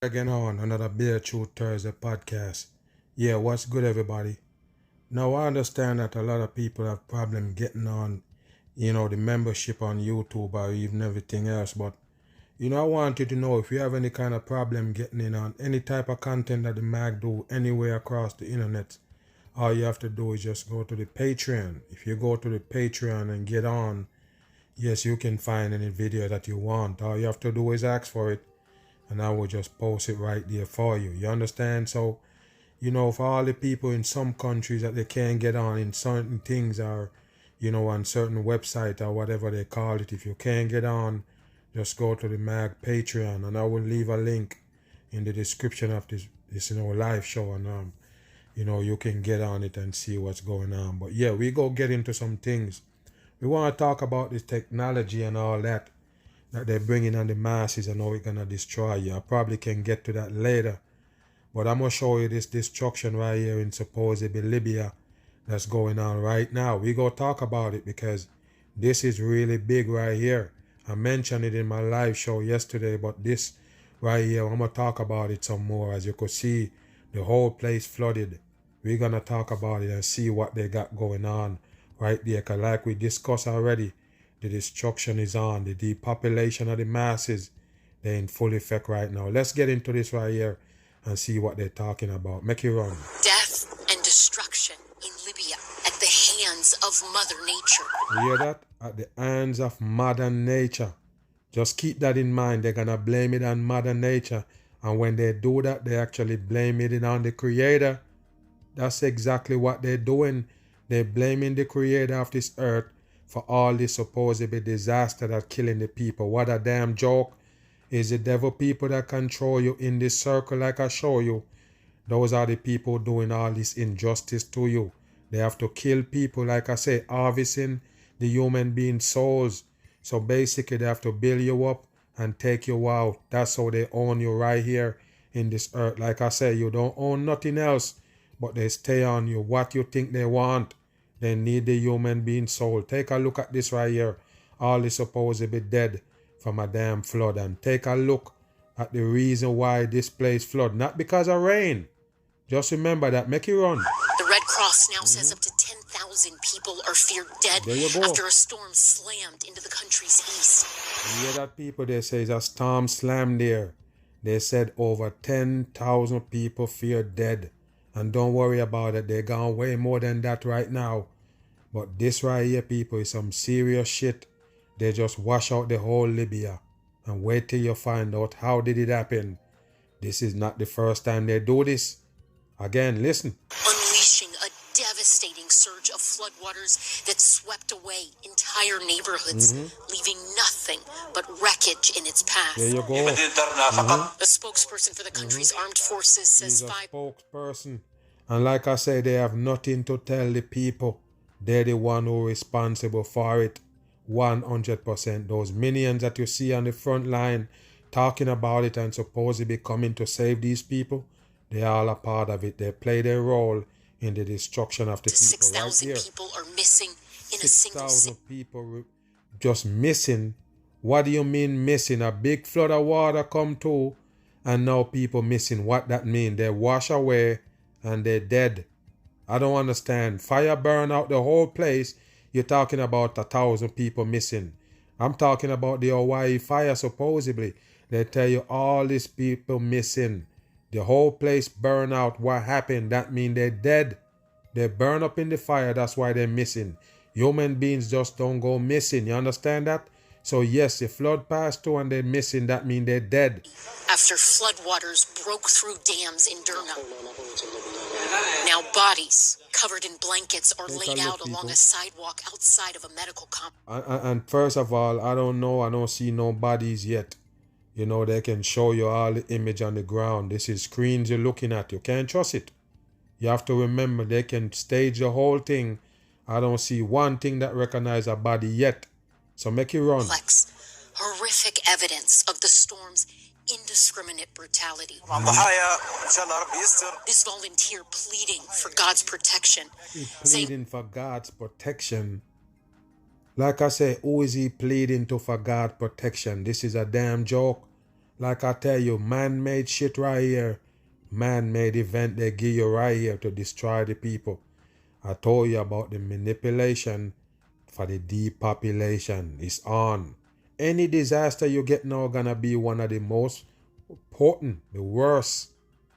Again on another Beer Truth Thursday podcast. Yeah, what's good, everybody? Now, I understand that a lot of people have problem getting on, the membership on YouTube or even everything else. But, I want you to know if you have any kind of problem getting in on any type of content that the mag do anywhere across the internet, all you have to do is just go to the Patreon. If you go to the Patreon and get on, yes, you can find any video that you want. All you have to do is ask for it and I will just post it right there for you. You understand? So, for all the people in some countries that they can't get on in certain things or, on certain website or whatever they call it, if you can't get on, just go to the MAG Patreon and I will leave a link in the description of this live show and, you can get on it and see what's going on. But yeah, we go get into some things. We want to talk about this technology and all that they're bringing on the masses and how it's going to destroy you. I probably can get to that later. But I'm going to show you this destruction right here in supposedly Libya that's going on right now. We go talk about it because this is really big right here. I mentioned it in my live show yesterday, but this right here, I'm going to talk about it some more. As you could see, the whole place flooded. We're going to talk about it and see what they got going on right there. Because like we discussed already, the destruction is on. The depopulation of the masses, they're in full effect right now. Let's get into this right here and see what they're talking about. Make it run. Death and destruction in Libya at the hands of Mother Nature. You hear that? At the hands of Mother Nature. Just keep that in mind. They're going to blame it on Mother Nature. And when they do that, they actually blame it on the Creator. That's exactly what they're doing. They're blaming the Creator of this earth for all this supposedly disaster that's killing the people. What a damn joke. Is the devil people that control you in this circle like I show you? Those are the people doing all this injustice to you. They have to kill people, like I say, harvesting the human being souls. So basically they have to build you up and take you out. That's how they own you right here in this earth. Like I say, you don't own nothing else, but they stay on you. What you think they want. They need the human being soul. Take a look at this right here. All is supposed to be dead from a damn flood. And take a look at the reason why this place flood. Not because of rain. Just remember that. Make it run. The Red Cross now says up to 10,000 people are feared dead after a storm slammed into the country's east. You hear that, people? They say it's a storm slammed there. They said over 10,000 people feared dead. And don't worry about it. They're gone way more than that right now. But this right here, people, is some serious shit. They just wash out the whole Libya. And wait till you find out how did it happen. This is not the first time they do this. Again, listen. Unleashing a devastating surge of floodwaters that swept away entire neighborhoods, leaving nothing but wreckage in its path. There you go. A spokesperson for the country's armed forces says He's a spokesperson. And like I say, they have nothing to tell the people. They're the one who are responsible for it. 100%. Those minions that you see on the front line talking about it and supposedly coming to save these people, they are all a part of it. They play their role in the destruction of the people. 6,000 people are missing in a single city. 6,000 people just missing. What do you mean missing? A big flood of water come through and now people missing. What that mean? They wash away and they're dead. I don't understand. Fire burn out the whole place. You're talking about 1,000 people missing. I'm talking about the Hawaii fire supposedly. They tell you all these people missing. The whole place burn out. What happened? That means they're dead. They burn up in the fire. That's why they're missing. Human beings just don't go missing. You understand that? So yes, the flood passed through and they're missing. That means they're dead. After floodwaters broke through dams in Derna. Now bodies covered in blankets are laid out along a sidewalk outside of a medical complex. And first of all, I don't know. I don't see no bodies yet. They can show you all the image on the ground. This is screens you're looking at. You can't trust it. You have to remember they can stage the whole thing. I don't see one thing that recognize a body yet. So make it run. Horrific evidence of the storm's indiscriminate brutality. This volunteer pleading for God's protection. Pleading for God's protection. Like I say, who is he pleading to for God's protection? This is a damn joke. Like I tell you, man-made shit right here. Man-made event they give you right here to destroy the people. I told you about the manipulation for the depopulation. It's on. Any disaster you get now gonna be one of the most important, the worst.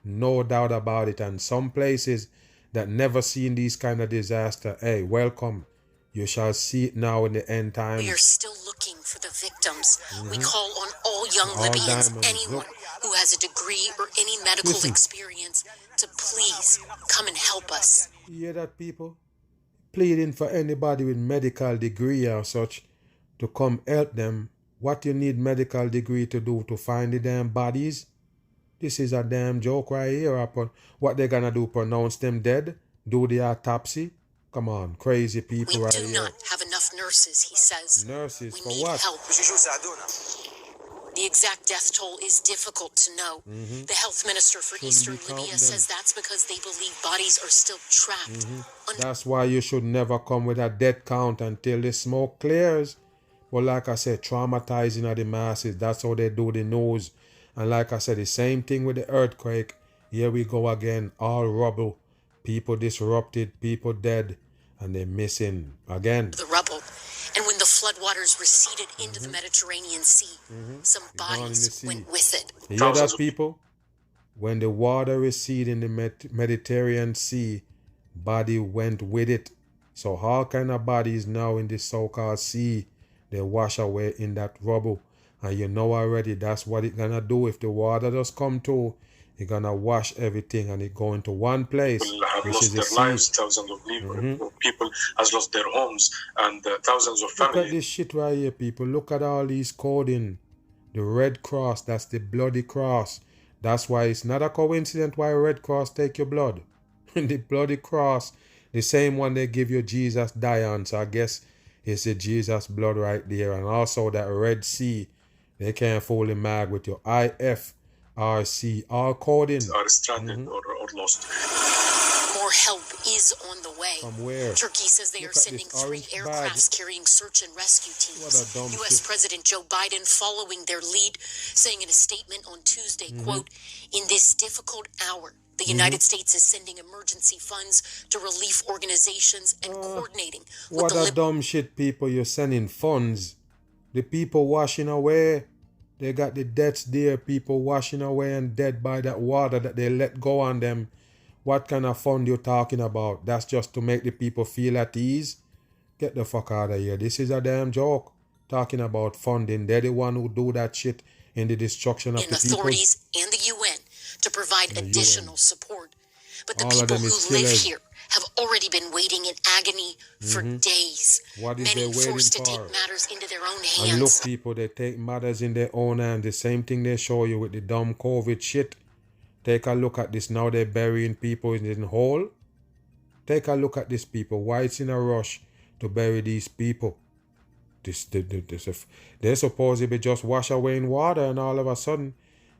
No doubt about it. And some places that never seen these kind of disaster, hey, welcome. You shall see it now in the end times. We are still looking for the victims. We call on all young Libyans, diamonds. anyone who has a degree or any medical experience, to please come and help us. You hear that, people? Pleading for anybody with medical degree or such to come help them. What you need medical degree to do to find the damn bodies? This is a damn joke right here. Upon what they're gonna do, pronounce them dead? Do the autopsy? Come on, crazy people right here. We do not have enough nurses, he says. Nurses we for need what? help. The exact death toll is difficult to know. The health minister for Eastern Libya says that's because they believe bodies are still trapped. That's why you should never come with a death count until the smoke clears. But like I said, traumatizing of the masses, that's how they do the news. And like I said, the same thing with the earthquake. Here we go again, all rubble. People disrupted, people dead, and they're missing again. The rubble. And when the floodwaters receded into the Mediterranean Sea, some bodies went with it. You hear that, people? When the water receded in the Mediterranean Sea, body went with it. So all kind of bodies now in this so-called sea, they wash away in that rubble. And you know already that's what it's gonna do. If the water does come to, it's gonna wash everything and it go into one place. People have lost their lives, thousands of people has lost their homes, and thousands of families. Look at this shit right here, people. Look at all these coding. The Red Cross, that's the bloody cross. That's why it's not a coincidence why Red Cross take your blood. The bloody cross, the same one they give you Jesus die on. So I guess it's the Jesus blood right there. And also that Red Sea, they can't fool the mag with your IFRC, all coding. Are stranded or lost. More help is on the way. From where? Turkey says they are sending 3 aircrafts carrying search and rescue teams. U.S. President Joe Biden following their lead, saying in a statement on Tuesday, quote, "In this difficult hour, the United States is sending emergency funds to relief organizations and coordinating with What a dumb shit, people. You're sending funds. The people washing away. They got the deaths there, people washing away and dead by that water that they let go on them. What kind of fund you talking about? That's just to make the people feel at ease? Get the fuck out of here. This is a damn joke. Talking about funding. They're the one who do that shit in the destruction of the people. Authorities and the UN to provide additional support. But the people who live here have already been waiting in agony for days. What is Many they waiting forced to for? take matters into their own hands. And look, people, they take matters in their own hands. The same thing they show you with the dumb COVID shit. Take a look at this. Now they're burying people in a hole. Take a look at this, people. Why it's in a rush to bury these people? They're supposed to be just wash away in water, and all of a sudden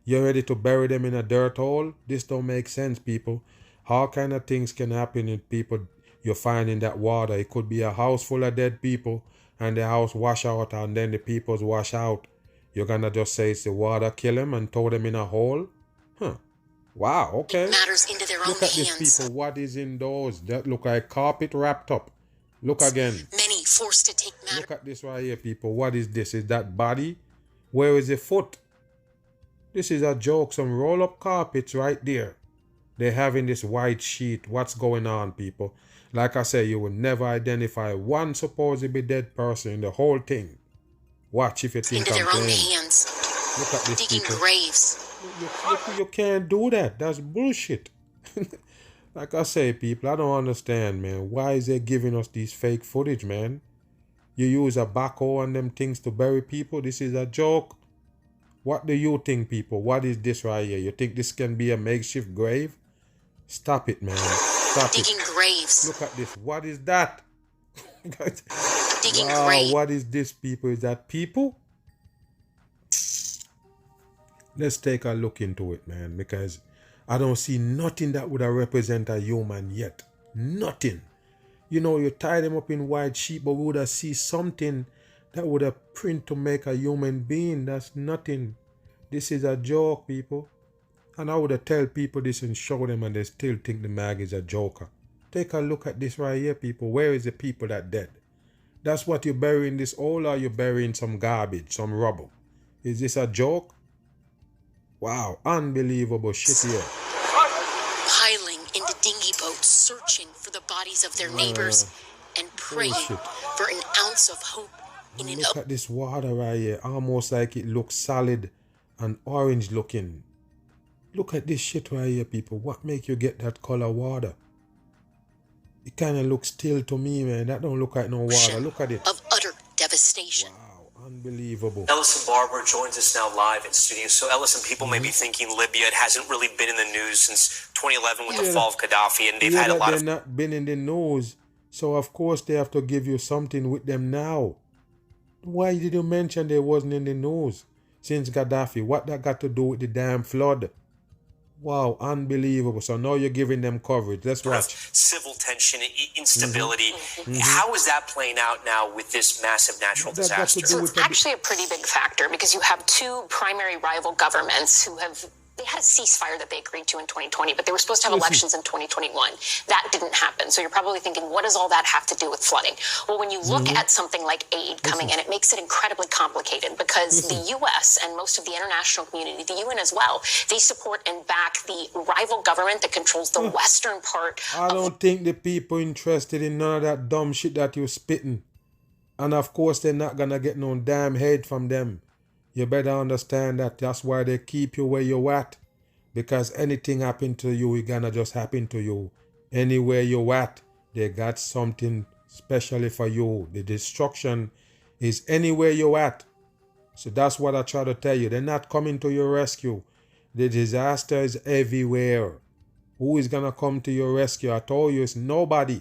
you're ready to bury them in a dirt hole. This don't make sense, people. All kind of things can happen in people you find in that water. It could be a house full of dead people and the house wash out and then the peoples wash out. You're gonna just say it's the water kill them and throw them in a hole? Huh. Wow, okay. Matters into their own look at hands. these people. What is in those? That look like carpet wrapped up. Look again. Many forced to take matters. Look at this right here, people. What is this? Is that body? Where is the foot? This is a joke. Some roll-up carpets right there. They're having this white sheet. What's going on, people? Like I said, you will never identify one supposedly dead person in the whole thing. Watch if you think into I'm their own playing. hands. Look at this, Digging people. graves. You can't do that. That's bullshit. Like I say, people, I don't understand, man. Why is they giving us these fake footage, man? You use a backhoe and them things to bury people? This is a joke. What do you think, people? What is this right here? You think this can be a makeshift grave? Stop it, man. Stop Digging it. graves. Look at this. What is that? Digging Wow, graves. what is this, people? Is that people? Let's take a look into it, man, because I don't see nothing that would represent a human yet. Nothing. You know, you tie them up in white sheet, but we would have see something that would have print to make a human being. That's nothing. This is a joke, people. And I would have tell people this and show them and they still think the mag is a joker. Take a look at this right here, people. Where is the people that dead? That's what you bury in this hole, or you burying some garbage, some rubble? Is this a joke? Wow, unbelievable shit here. Piling into dinghy boats, searching for the bodies of their neighbors and praying for an ounce of hope in an Look at this water right here, almost like it looks solid and orange looking. Look at this shit right here, people. What make you get that color water? It kind of looks still to me, man. That don't look like no water. Look at it. Of utter devastation. Wow, unbelievable. Ellison Barber joins us now live in studio. So, Ellison, people may be thinking Libya, it hasn't really been in the news since 2011 with the fall of Gaddafi, and they've had a lot of... They've not been in the news, so of course they have to give you something with them now. Why did you mention they wasn't in the news since Gaddafi? What that got to do with the damn flood? Wow, unbelievable. So now you're giving them coverage. Let's watch. Civil tension, instability. How is that playing out now with this massive natural disaster? So it's actually a pretty big factor because you have two primary rival governments who have... They had a ceasefire that they agreed to in 2020, but they were supposed to have elections in 2021. That didn't happen. So you're probably thinking, what does all that have to do with flooding? Well, when you look at something like aid coming in, it makes it incredibly complicated because the U.S. and most of the international community, the UN as well, they support and back the rival government that controls the western part. I don't think the people interested in none of that dumb shit that you're spitting. And of course, they're not going to get no damn hate from them. You better understand that that's why they keep you where you're at. Because anything happen to you, it's gonna just happen to you. Anywhere you're at, they got something specially for you. The destruction is anywhere you're at. So that's what I try to tell you. They're not coming to your rescue. The disaster is everywhere. Who is gonna come to your rescue? I told you it's nobody.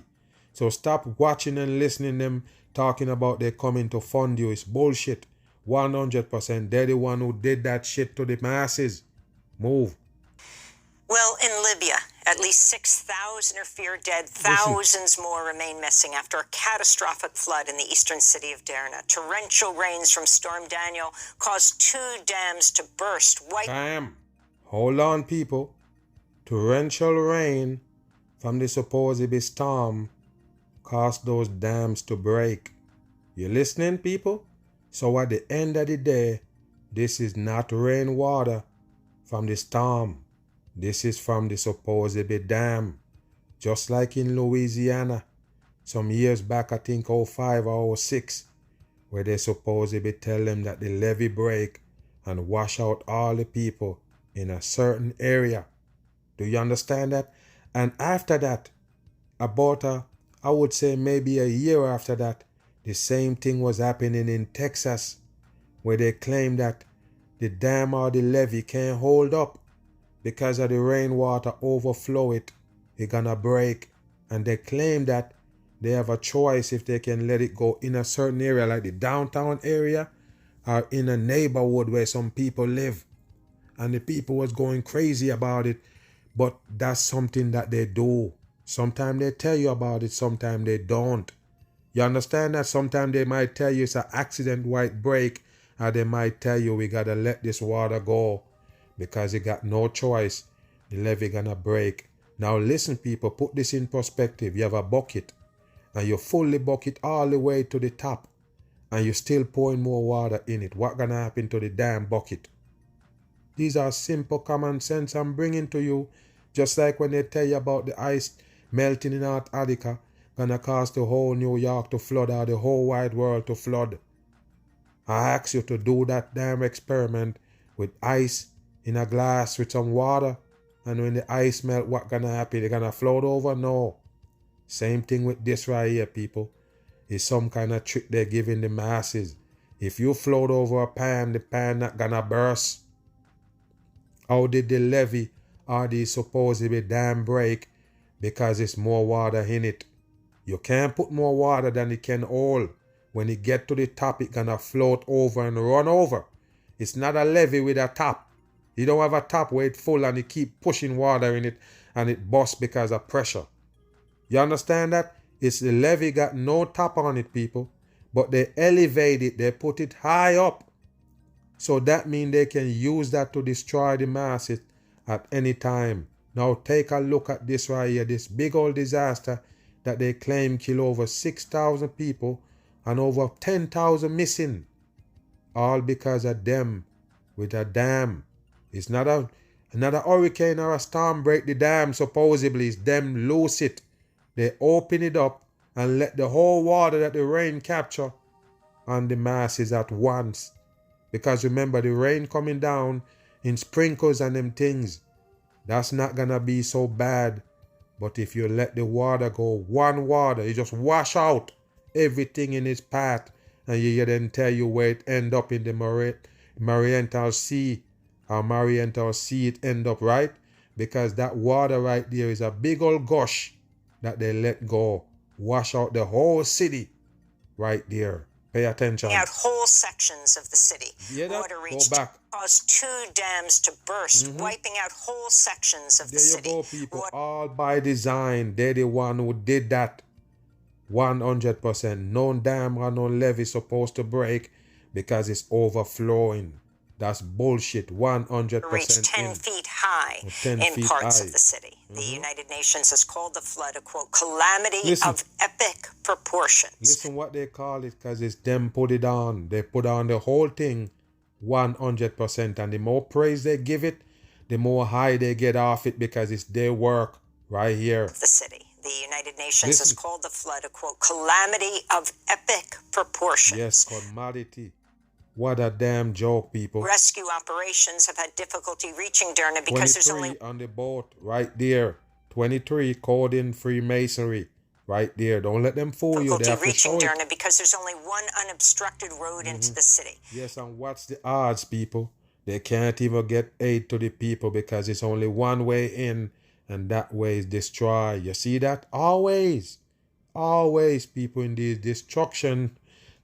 So stop watching and listening to them talking about they're coming to fund you. It's bullshit. 100%. They're the one who did that shit to the masses. Move. Well, in Libya, at least 6,000 are feared dead. Thousands more remain missing after a catastrophic flood in the eastern city of Derna. Torrential rains from Storm Daniel caused 2 dams to burst. Hold on, people. Torrential rain from the supposed storm caused those dams to break. You listening, people? So at the end of the day, this is not rainwater from the storm. This is from the supposed dam. Just like in Louisiana, some years back, I think 05 or 06, where they supposedly tell them that the levee break and wash out all the people in a certain area. Do you understand that? And after that, about I would say maybe a year after that, the same thing was happening in Texas, where they claim that the dam or the levee can't hold up because of the rainwater overflow it. It's gonna break. And they claim that they have a choice if they can let it go in a certain area, like the downtown area, or in a neighborhood where some people live. And the people was going crazy about it. But that's something that they do. Sometimes they tell you about it, sometimes they don't. You understand that? Sometimes they might tell you it's an accident white break, or they might tell you we gotta let this water go because you got no choice. The levee gonna break. Now listen, people, put this in perspective. You have a bucket and you fully bucket all the way to the top and you're still pouring more water in it. What gonna happen to the damn bucket? These are simple common sense I'm bringing to you. Just like when they tell you about the ice melting in Antarctica gonna cause the whole New York to flood or the whole wide world to flood. I ask you to do that damn experiment with ice in a glass with some water, and when the ice melt, what gonna happen? They're gonna float over? No. Same thing with this right here, people. It's some kind of trick they're giving the masses. If you float over a pan, the pan not gonna burst. How did the levee or the supposedly dam break? Because it's more water in it. You can't put more water than it can hold. When it get to the top, it gonna float over and run over. It's not a levee with a top. You don't have a top where it's full and you keep pushing water in it and it busts because of pressure. You understand that? It's the levee got no top on it, people. But they elevate it. They put it high up. So that means they can use that to destroy the masses at any time. Now take a look at this right here, this big old disaster that they claim killed over 6,000 people and over 10,000 missing. All because of them with a dam. It's not another hurricane or a storm break the dam, supposedly. It's them loose it. They open it up and let the whole water that the rain capture on the masses at once. Because remember, the rain coming down in sprinkles and them things, that's not gonna be so bad. But if you let the water go, one water, you just wash out everything in its path, and you then tell you where it end up in the Mariental Sea, or Mariental Sea it end up, right? Because that water right there is a big old gush that they let go, wash out the whole city right there. Pay attention. Out whole sections of the city. Water reached caused 2 dams to burst, wiping out whole sections of the city. There you go, people. All by design. They're the one who did that. 100%. No dam or no levee supposed to break because it's overflowing. That's bullshit. 100%. Reached 10 feet high in parts of the city. The United Nations has called the flood a, quote, calamity of epic proportions. Listen what they call it, because it's them put it on. They put on the whole thing 100%. And the more praise they give it, the more high they get off it, because it's their work right here. The city. The United Nations has called the flood a, quote, calamity of epic proportions. Yes, calamity. What a damn joke, people. Rescue operations have had difficulty reaching Derna because there's only... on the boat, right there. 23, code in Freemasonry, right there. Don't let them fool you. They have to reaching show Derna it. because there's only one unobstructed road into the city. Yes, and what's the odds, people? They can't even get aid to the people because it's only one way in, and that way is destroy. You see that? Always, people, in this destruction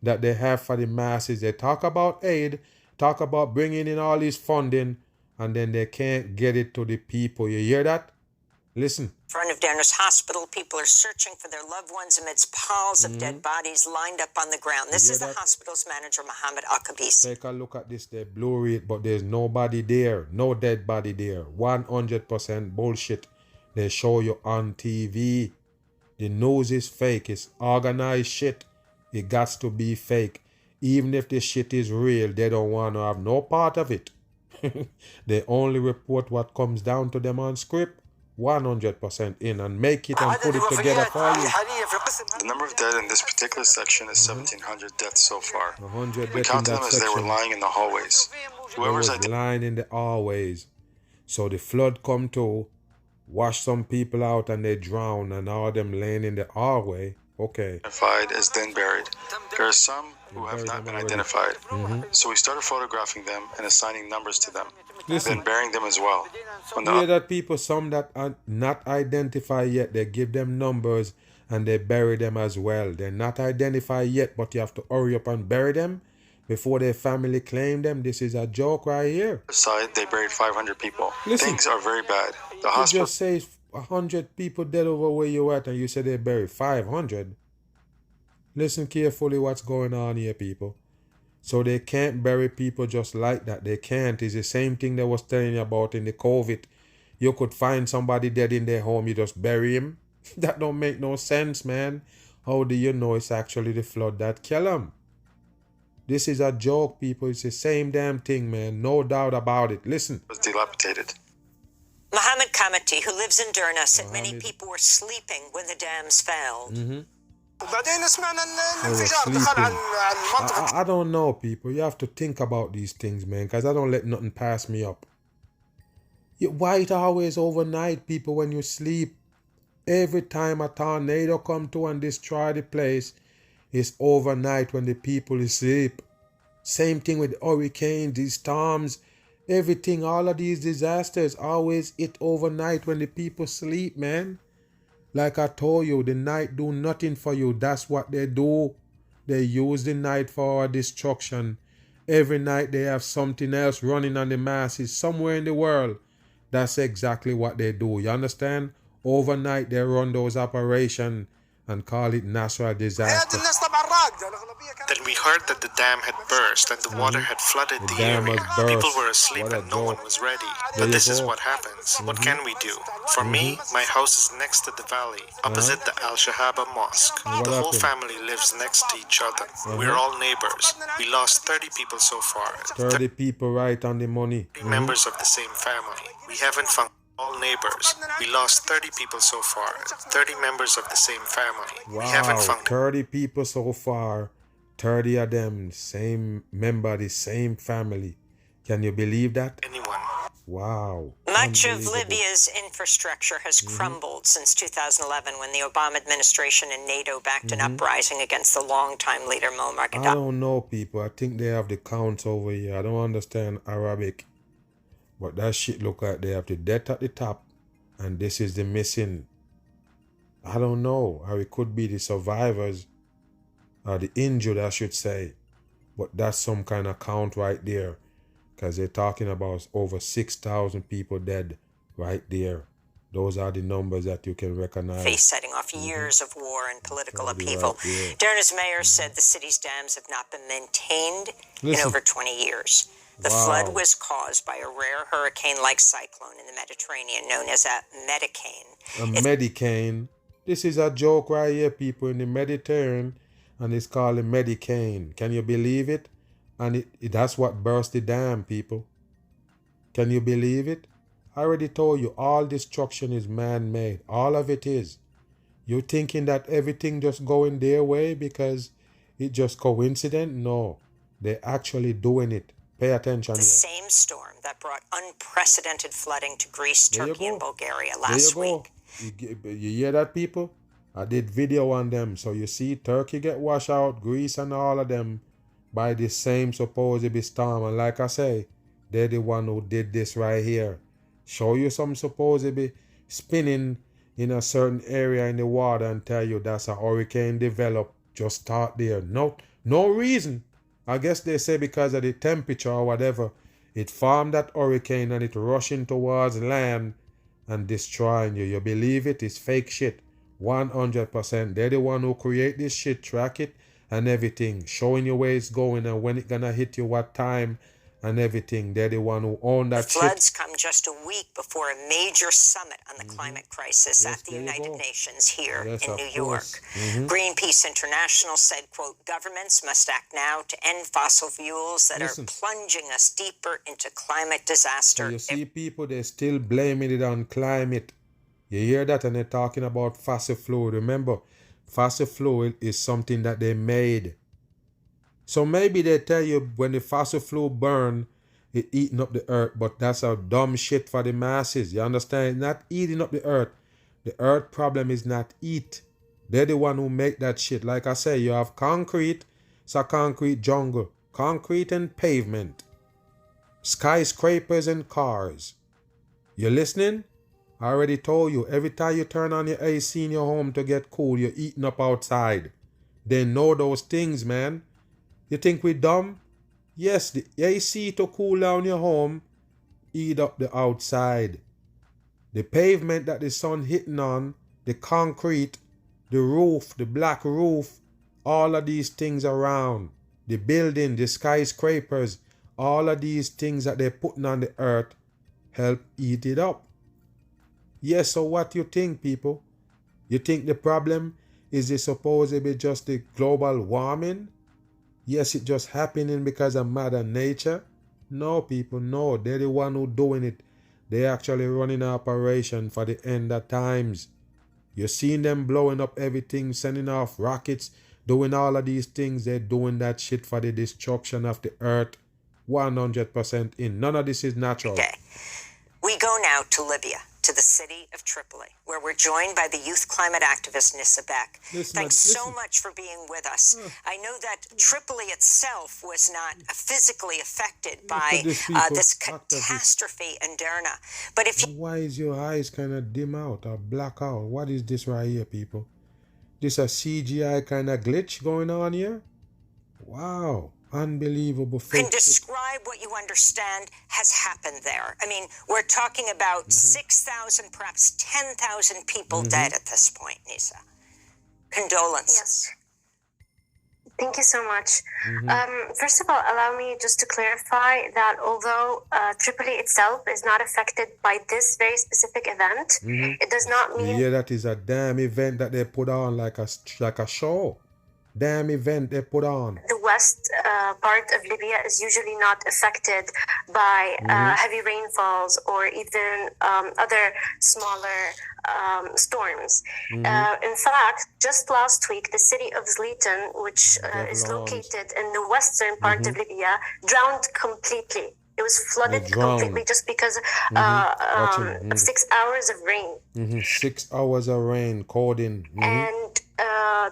that they have for the masses. They talk about aid, talk about bringing in all this funding, and then they can't get it to the people. You hear that? Listen. In front of Derna's hospital, people are searching for their loved ones amidst piles of dead bodies lined up on the ground. This is the hospital's manager, Mohammed Al-Kabis. Take a look at this. They blur it, but there's nobody there. No dead body there. 100% bullshit. They show you on TV. The news is fake. It's organized shit. It got to be fake. Even if the shit is real, they don't want to have no part of it. They only report what comes down to them on script. 100% in and make it and put it together for you. The number of dead in this particular section is 1,700 deaths so far. 100 We counted them as they were lying in the hallways. Whoever's lying in the hallways. So the flood come to, wash some people out and they drown, and all them laying in the hallway. Okay. Identified as then buried. There are some who have not been identified. So we started photographing them and assigning numbers to them. Then burying them as well. You hear that, people? Some that are not identified yet, they give them numbers and they bury them as well. They're not identified yet, but you have to hurry up and bury them before their family claim them. This is a joke right here. Side, they buried 500 people. Listen, things are very bad. The you hospital just say 100 people dead over where you at, and you say they buried 500. Listen carefully what's going on here, people. So they can't bury people just like that. They can't. It's the same thing they was telling you about in the COVID. You could find somebody dead in their home, you just bury him. That don't make no sense, man. How do you know it's actually the flood that killed him? This is a joke, people. It's the same damn thing, man. No doubt about it. Listen. Was dilapidated. Mohammed Kamati, who lives in Derna, said many people were sleeping when the dams failed. I don't know, people. You have to think about these things, man, because I don't let nothing pass me up. Why it always overnight, people, when you sleep? Every time a tornado come to and destroy the place, it's overnight when the people sleep. Same thing with hurricanes, these storms, everything, all of these disasters always hit overnight when the people sleep, man. Like I told you, the night do nothing for you. That's what they do. They use the night for our destruction. Every night they have something else running on the masses somewhere in the world. That's exactly what they do. You understand? Overnight they run those operations and call it natural disaster. Then we heard that the dam had burst and the water had flooded the area. People were asleep and no one was ready. But this is what happens. What can we do? For me, my house is next to the valley, opposite the Al-Shahaba Mosque. The whole family lives next to each other. We're all neighbors. We lost 30 people so far. 30 people right on the money. Members of the same family. We haven't found all neighbors. We lost 30 people so far. 30 members of the same family. Wow, we haven't found 30 people so far. 30 of them, same member, the same family. Can you believe that? anyone. Wow. Much of Libya's infrastructure has crumbled since 2011 when the Obama administration and NATO backed an uprising against the longtime leader Muammar Gaddafi. I don't know, people. I think they have the counts over here. I don't understand Arabic. But that shit look like they have the death at the top. And this is the missing. I don't know how it could be the survivors. Or the injured, I should say. But that's some kind of count right there. Because they're talking about over 6,000 people dead right there. Those are the numbers that you can recognize. Setting off years of war and political upheaval. Derna's mayor said the city's dams have not been maintained in over 20 years. The flood was caused by a rare hurricane-like cyclone in the Mediterranean known as a medicane. A medicane. This is a joke right here, people, in the Mediterranean. And it's called a medicane. Can you believe it? And that's what burst the dam, people. Can you believe it? I already told you, all destruction is man-made. All of it is. You're thinking that everything just going their way because it's just coincident? No. They're actually doing it. Pay attention here. The same storm that brought unprecedented flooding to Greece, Turkey, and Bulgaria last week. You hear that, people? I did video on them. So you see, Turkey get washed out, Greece and all of them by this same supposed storm. And like I say, they're the one who did this right here. Show you some supposed spinning in a certain area in the water and tell you that's a hurricane developed. Just start there. No reason. I guess they say because of the temperature or whatever, it formed that hurricane and it rushing towards land and destroying you. You believe it? It's fake shit. 100%. They're the one who create this shit, track it and everything, showing you where it's going and when it's gonna hit you, what time and everything. They're the one who own that shit. Floods come just a week before a major summit on the climate crisis at the United Nations here in New York. Greenpeace International said, quote, governments must act now to end fossil fuels that are plunging us deeper into climate disaster. So you see, people, they're still blaming it on climate. You hear that? And they're talking about fossil fuel. Remember, fossil fuel is something that they made. So maybe they tell you when the fossil fuel burn, it eating up the earth. But that's a dumb shit for the masses. You understand? It's not eating up the earth. The earth problem is not eat. They're the one who make that shit. Like I say, you have concrete. It's a concrete jungle. Concrete and pavement. Skyscrapers and cars. You listening? I already told you, every time you turn on your AC in your home to get cool, you're eating up outside. They know those things, man. You think we're dumb? Yes, the AC to cool down your home, eat up the outside. The pavement that the sun hitting on, the concrete, the roof, the black roof, all of these things around. The building, the skyscrapers, all of these things that they're putting on the earth help eat it up. Yes, so what you think, people? You think the problem is it supposed to be just the global warming? Yes, it just happening because of Mother Nature? No, people, no. They're the one who doing it. They're actually running an operation for the end of times. You're seeing them blowing up everything, sending off rockets, doing all of these things. They're doing that shit for the destruction of the earth. 100% in. None of this is natural. Okay. We go now to Libya, to the city of Tripoli, where we're joined by the youth climate activist Nissa Beck. Thanks so much for being with us. I know that Tripoli itself was not physically affected by this catastrophe in Derna. But if why is your eyes kind of dim out or black out? What is this right here, people? This a CGI kind of glitch going on here? Wow. Unbelievable. Can describe what you understand has happened there. I mean, we're talking about 6,000, perhaps 10,000 people dead at this point, Nissa. Condolences. Yes. Thank you so much. First of all, allow me just to clarify that although Tripoli itself is not affected by this very specific event, it does not mean... Yeah, that is a damn event that they put on like a show. Damn event they put on. The west part of Libya is usually not affected by heavy rainfalls or even other smaller storms. In fact, just last week, the city of Zliten, which is located in the western part of Libya, drowned completely. It was flooded completely just because of 6 hours of rain. 6 hours of rain, coding. And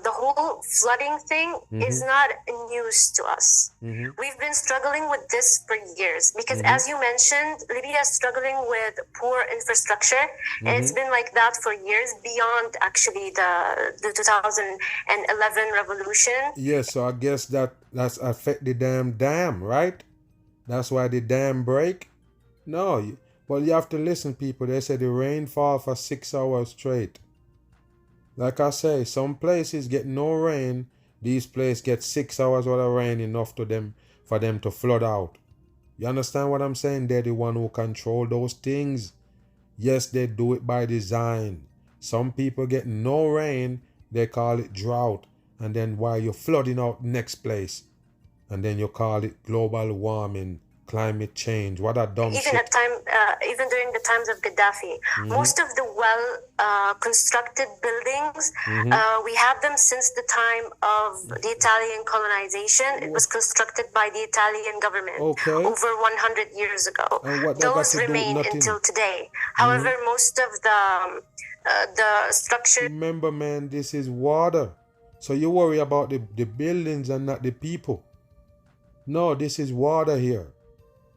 the whole flooding thing is not news to us. We've been struggling with this for years because, as you mentioned, Libya is struggling with poor infrastructure, and it's been like that for years beyond actually the 2011 revolution. Yes, so I guess that's affect the damn dam, right? That's why the dam break? No, but you have to listen, people. They say the rain fall for 6 hours straight. Like I say, some places get no rain. These places get 6 hours worth of rain, enough for them to flood out. You understand what I'm saying? They're the one who control those things. Yes, they do it by design. Some people get no rain, they call it drought. And then while you're flooding out next place, and then you call it global warming, climate change. What a dumb shit. Even during the times of Gaddafi, most of the well-constructed buildings, we have them since the time of the Italian colonization. It was constructed by the Italian government over 100 years ago. Those remain until today. However, most of the structure... Remember, man, this is water. So you worry about the buildings and not the people. No, this is water here.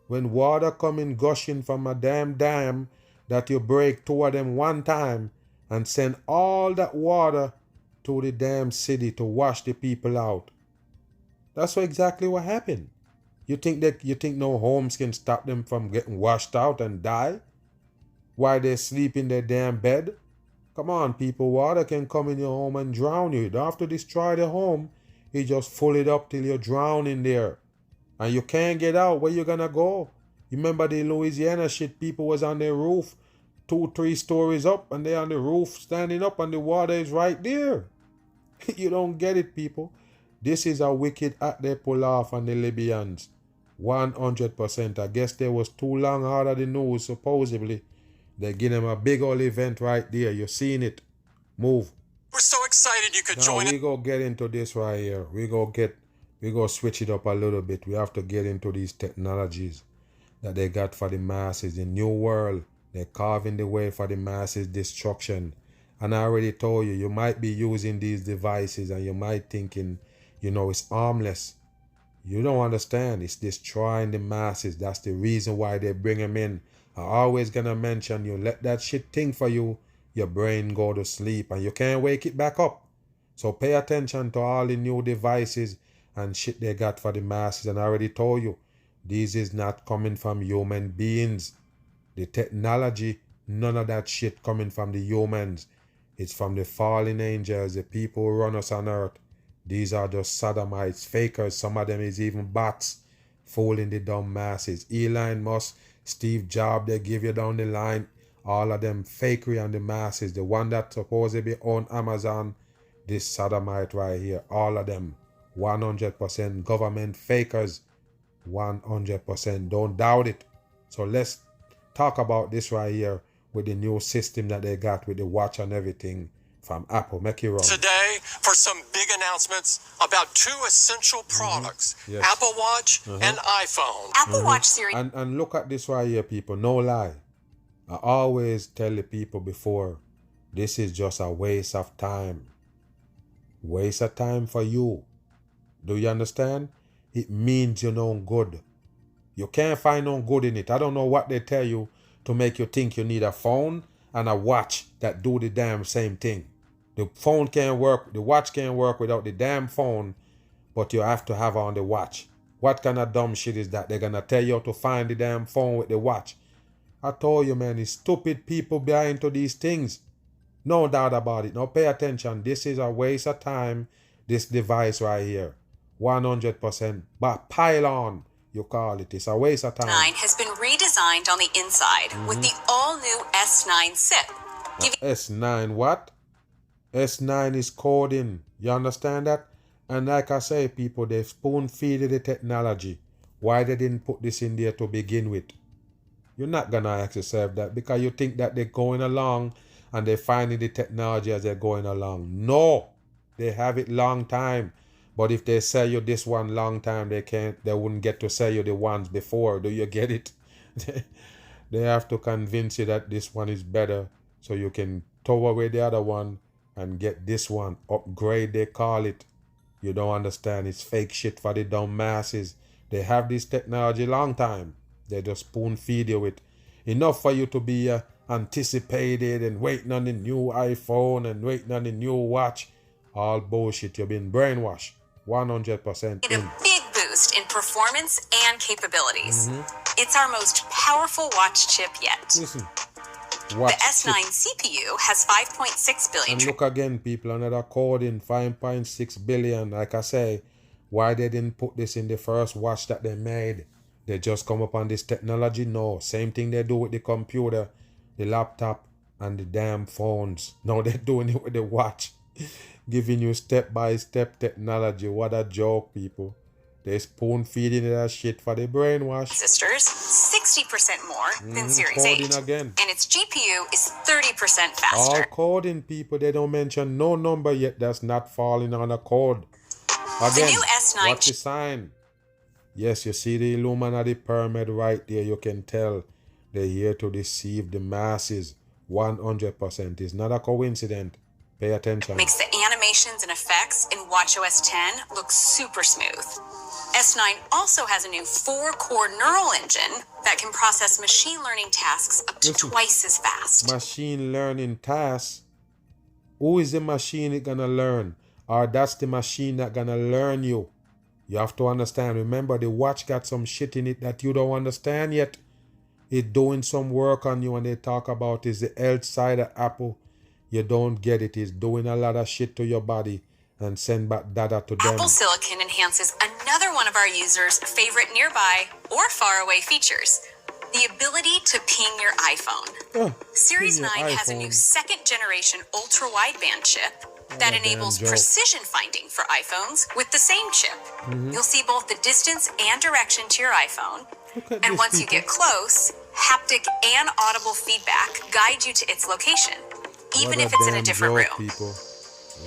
When water coming gushing from a damn dam that you break two of them one time and send all that water to the damn city to wash the people out. That's exactly what happened. You think no homes can stop them from getting washed out and die while they sleep in their damn bed? Come on, people, water can come in your home and drown you. You don't have to destroy the home. You just fill it up till you're drowning there. And you can't get out. Where you gonna go? You remember the Louisiana shit? People was on their roof 2-3 stories up, and they on the roof standing up, and the water is right there. You don't get it, people. This is a wicked act they pull off on the Libyans. 100%. I guess they was too long out of the news, supposedly. They give them a big old event right there. You're seeing it. Move. We're so excited you could join us. We go get into this right here. We go switch it up a little bit. We have to get into these technologies that they got for the masses. The new world, they're carving the way for the masses' destruction. And I already told you, you might be using these devices and you might thinking, it's harmless. You don't understand. It's destroying the masses. That's the reason why they bring them in. I'm always going to mention, you let that shit think for you, your brain go to sleep and you can't wake it back up. So pay attention to all the new devices and shit they got for the masses. And I already told you, this is not coming from human beings. The technology, none of that shit coming from the humans. It's from the fallen angels, the people who run us on earth. These are just sodomites, fakers. Some of them is even bots, fooling the dumb masses. Elon Musk, Steve Jobs, they give you down the line. All of them fakery on the masses. The one that supposedly own Amazon, this sodomite right here, all of them. 100% government fakers. 100%. Don't doubt it. So let's talk about this right here with the new system that they got with the watch and everything from Apple. Make it run. Today for some big announcements about two essential products, Yes. Apple Watch and iPhone. Apple Watch series. And look at this right here, people. No lie. I always tell the people before, this is just a waste of time. Waste of time for you. Do you understand? It means you're no good. You can't find no good in it. I don't know what they tell you to make you think you need a phone and a watch that do the damn same thing. The phone can't work, the watch can't work without the damn phone, but you have to have on the watch. What kind of dumb shit is that? They're gonna tell you to find the damn phone with the watch. I told you, man, it's stupid people behind to these things. No doubt about it. Now pay attention. This is a waste of time, this device right here. 100%. But pile on, you call it. It's a waste of time. S9 has been redesigned on the inside with the all-new S9 SIP. S9 what? S9 is coding. You understand that? And like I say, people, they spoon-feed the technology. Why they didn't put this in there to begin with? You're not going to ask yourself that because you think that they're going along and they're finding the technology as they're going along. No, they have it long time. But if they sell you this one long time, they wouldn't get to sell you the ones before. Do you get it? They have to convince you that this one is better so you can throw away the other one and get this one. Upgrade, they call it. You don't understand. It's fake shit for the dumb masses. They have this technology long time. They just spoon feed you with enough for you to be anticipated and waiting on the new iPhone and waiting on the new watch. All bullshit. You've been brainwashed. 100% in. A big boost in performance and capabilities. It's our most powerful watch chip yet. Listen. The S9 CPU has 5.6 billion. And look again, people, another coding 5.6 billion. Like I say, why they didn't put this in the first watch that they made? They just come up on this technology? No. Same thing they do with the computer, the laptop, and the damn phones. Now they're doing it with the watch. Giving you step-by-step technology. What a joke, people. They spoon feeding that shit for the brainwash. Transistors, 60% more than Series 8. Again. And its GPU is 30% faster. All coding, people. They don't mention no number yet that's not falling on a code. Again, the new S9 what's the sign? Yes, you see the Illuminati pyramid right there. You can tell they're here to deceive the masses. 100%. It's not a coincidence. Pay attention. Makes the animations and effects in watchOS 10 look super smooth. S9 also has a new 4-core neural engine that can process machine learning tasks up to twice as fast. Machine learning tasks? Who is the machine it gonna learn? Or that's the machine that gonna learn you? You have to understand. Remember, the watch got some shit in it that you don't understand yet. It's doing some work on you, and they talk about is the health side of Apple. You don't get it. It's doing a lot of shit to your body and send back data to them. Apple Silicon enhances another one of our users' favorite nearby or faraway features, the ability to ping your iPhone. Series 9 has a new second-generation ultra-wideband chip that enables precision finding for iPhones with the same chip. You'll see both the distance and direction to your iPhone. And once you get close, haptic and audible feedback guide you to its location, even if it's in a different room.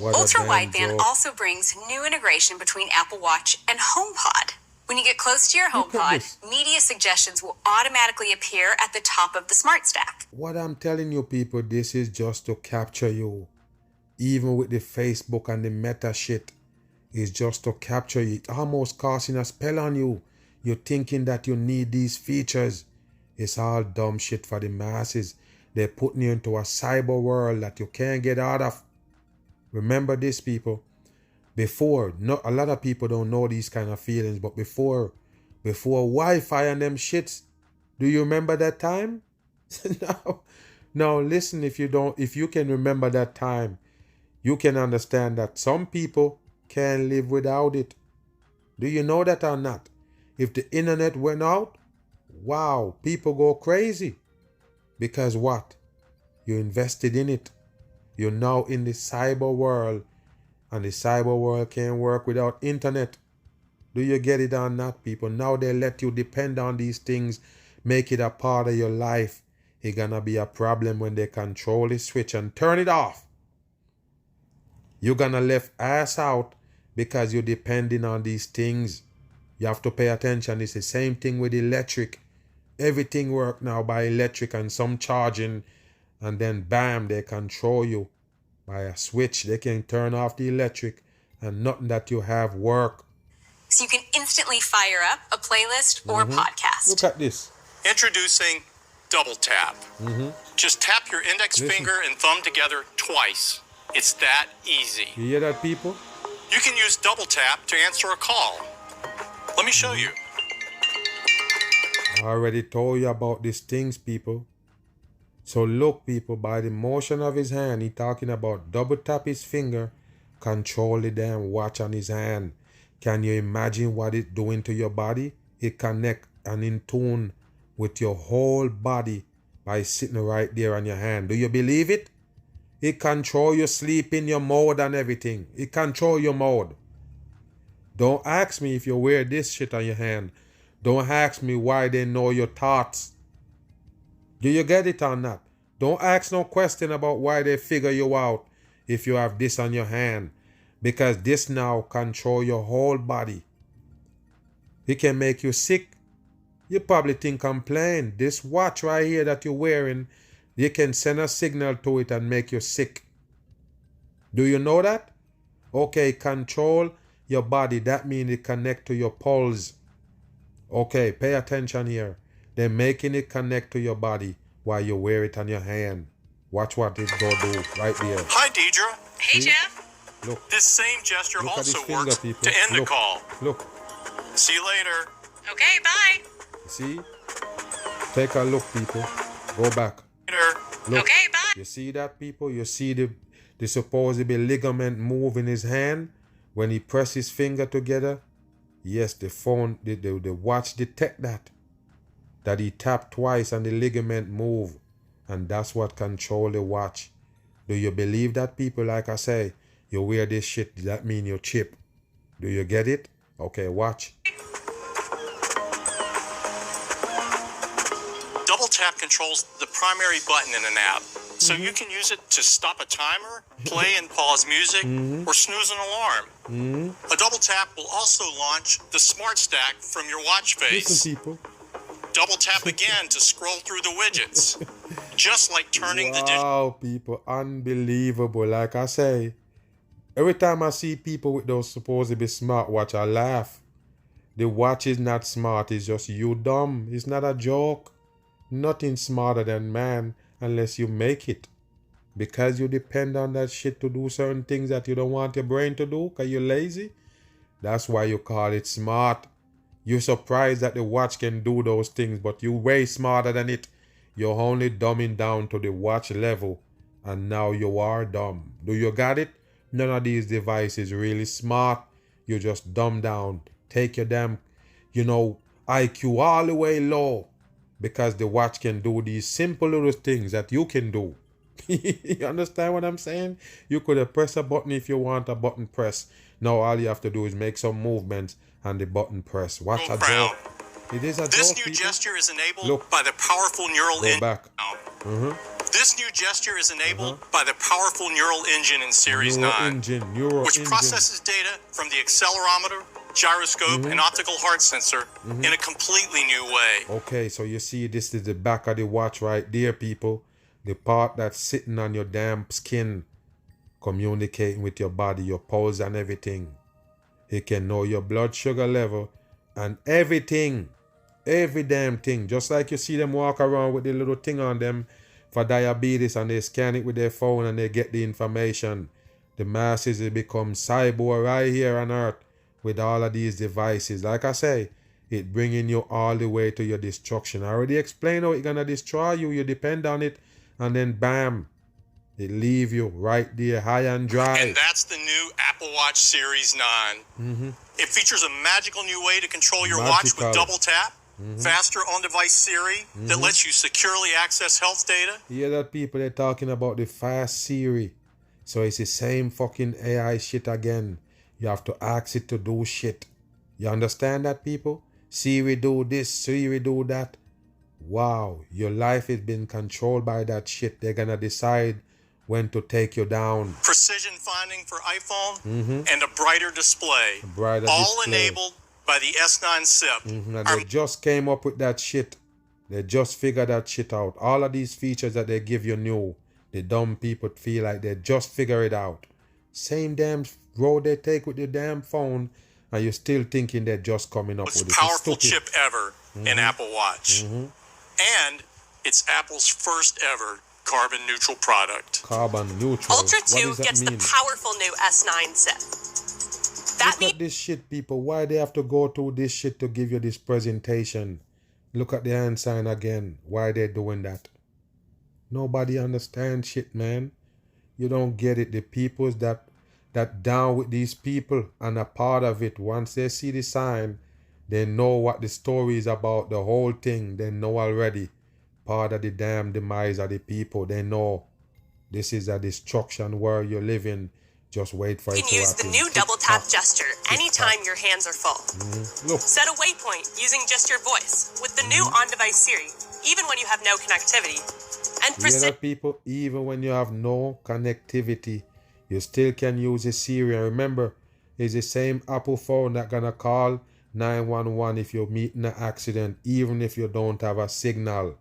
Ultra-wideband also brings new integration between Apple Watch and HomePod. When you get close to your HomePod, media suggestions will automatically appear at the top of the smart stack. What I'm telling you, people, this is just to capture you. Even with the Facebook and the Meta shit, it's just to capture you. It's almost casting a spell on you. You're thinking that you need these features. It's all dumb shit for the masses. They're putting you into a cyber world that you can't get out of. Remember this, people. Before, not a lot of people don't know these kind of feelings, but before Wi-Fi and them shits, do you remember that time? No, listen, if you can remember that time, you can understand that some people can't live without it. Do you know that or not? If the internet went out, wow, people go crazy. Because what? You invested in it. You're now in the cyber world, and the cyber world can't work without internet. Do you get it or not, people? Now they let you depend on these things, make it a part of your life. It's gonna be a problem when they control the switch and turn it off. You're gonna left ass out because you're depending on these things. You have to pay attention. It's the same thing with electric. Everything works now by electric and some charging, and then bam, they control you by a switch. They can turn off the electric and nothing that you have work. So you can instantly fire up a playlist or podcast. Look at this. Introducing Double Tap. Just tap your index finger and thumb together twice. It's that easy. You hear that, people? You can use Double Tap to answer a call. Let me show you. I already told you about these things, people. So look, people, by the motion of his hand, he talking about double tap his finger, control the damn watch on his hand. Can you imagine what it's doing to your body? It connect and in tune with your whole body by sitting right there on your hand. Do you believe it? It control your sleeping, your mode and everything. It control your mode. Don't ask me if you wear this shit on your hand. Don't ask me why they know your thoughts. Do you get it or not? Don't ask no question about why they figure you out if you have this on your hand. Because this now control your whole body. It can make you sick. You probably think I'm playing. This watch right here that you're wearing, you can send a signal to it and make you sick. Do you know that? Okay, control your body. That means it connect to your pulse. Okay, pay attention here. They're making it connect to your body while you wear it on your hand. Watch what it go do right there. Hi, Deidre. Hey, Jeff. Look. This same gesture Look also at his finger, works people. to end Look. a call. Look. See you later. Okay, bye. See? Take a look, people. Go back. Later. Look. Okay, bye. You see that, people? You see the supposedly ligament move in his hand when he press his finger together? Yes, the phone, the watch detect that he tapped twice and the ligament move, and that's what control the watch. Do you believe that, people? Like I say, you wear this shit, that mean you chip. Do you get it? Okay, watch. Double tap controls the primary button in an app, so you can use it to stop a timer, play and pause music, or snooze an alarm. A double tap will also launch the smart stack from your watch face. Listen, people. Double tap again to scroll through the widgets, just like turning the digital. Wow, people, unbelievable. Like I say, every time I see people with those supposed to be smartwatch, I laugh. The watch is not smart, it's just you dumb. It's not a joke. Nothing smarter than man unless you make it. Because you depend on that shit to do certain things that you don't want your brain to do because you're lazy. That's why you call it smart. You're surprised that the watch can do those things, but you're way smarter than it. You're only dumbing down to the watch level, and now you are dumb. Do you got it? None of these devices really smart. You just dumb down. Take your damn, IQ all the way low, because the watch can do these simple little things that you can do. You understand what I'm saying? You could have pressed a button if you want a button press. Now all you have to do is make some movements and the button press. Watch a joke. It is a This joke, new people. gesture is enabled by the powerful neural engine. Back. This new gesture is enabled by the powerful neural engine in Series 9, which processes data from the accelerometer, gyroscope, and optical heart sensor in a completely new way. Okay, so you see this is the back of the watch right there, people. The part that's sitting on your damn skin, communicating with your body, your pulse and everything. It can know your blood sugar level and everything. Every damn thing. Just like you see them walk around with the little thing on them for diabetes and they scan it with their phone and they get the information. The masses will become cyborg right here on earth with all of these devices. Like I say, it bringing you all the way to your destruction. I already explained how it's going to destroy you. You depend on it and then bam, it leave you right there high and dry. And that's the new Apple Watch Series 9. It features a magical new way to control your watch with double tap, faster on-device Siri that lets you securely access health data. You hear that, people? They're talking about the fast Siri. So it's the same fucking AI shit again. You have to ask it to do shit. You understand that, people? Siri do this, Siri do that. Wow, your life is being controlled by that shit. They're gonna decide when to take you down. Precision finding for iPhone and a brighter display. All enabled by the S9 SIP. And they just came up with that shit. They just figured that shit out. All of these features that they give you new, the dumb people feel like they just figure it out. Same damn road they take with the damn phone, and you're still thinking they're just coming up with it. Most powerful chip ever in Apple Watch. And it's Apple's first ever carbon neutral product. Carbon neutral. Ultra What 2 does that gets mean? the powerful new S9 SIP. Look at this shit, people. Why they have to go through this shit to give you this presentation? Look at the hand sign again. Why they doing that? Nobody understands shit, man. You don't get it. The peoples that that down with these people and a part of it. Once they see the sign, they know what the story is about, the whole thing. They know already. Part of the damn demise of the people. They know this is a destruction where you're living. Just wait for it to happen. You can use the new double tap gesture anytime your hands are full. Look. Set a waypoint using just your voice with the new on-device Siri, even when you have no connectivity. And You hear that, people? Even when you have no connectivity, you still can use a Siri. And remember, it's the same Apple phone that gonna call 911 if you meet in an accident, even if you don't have a signal.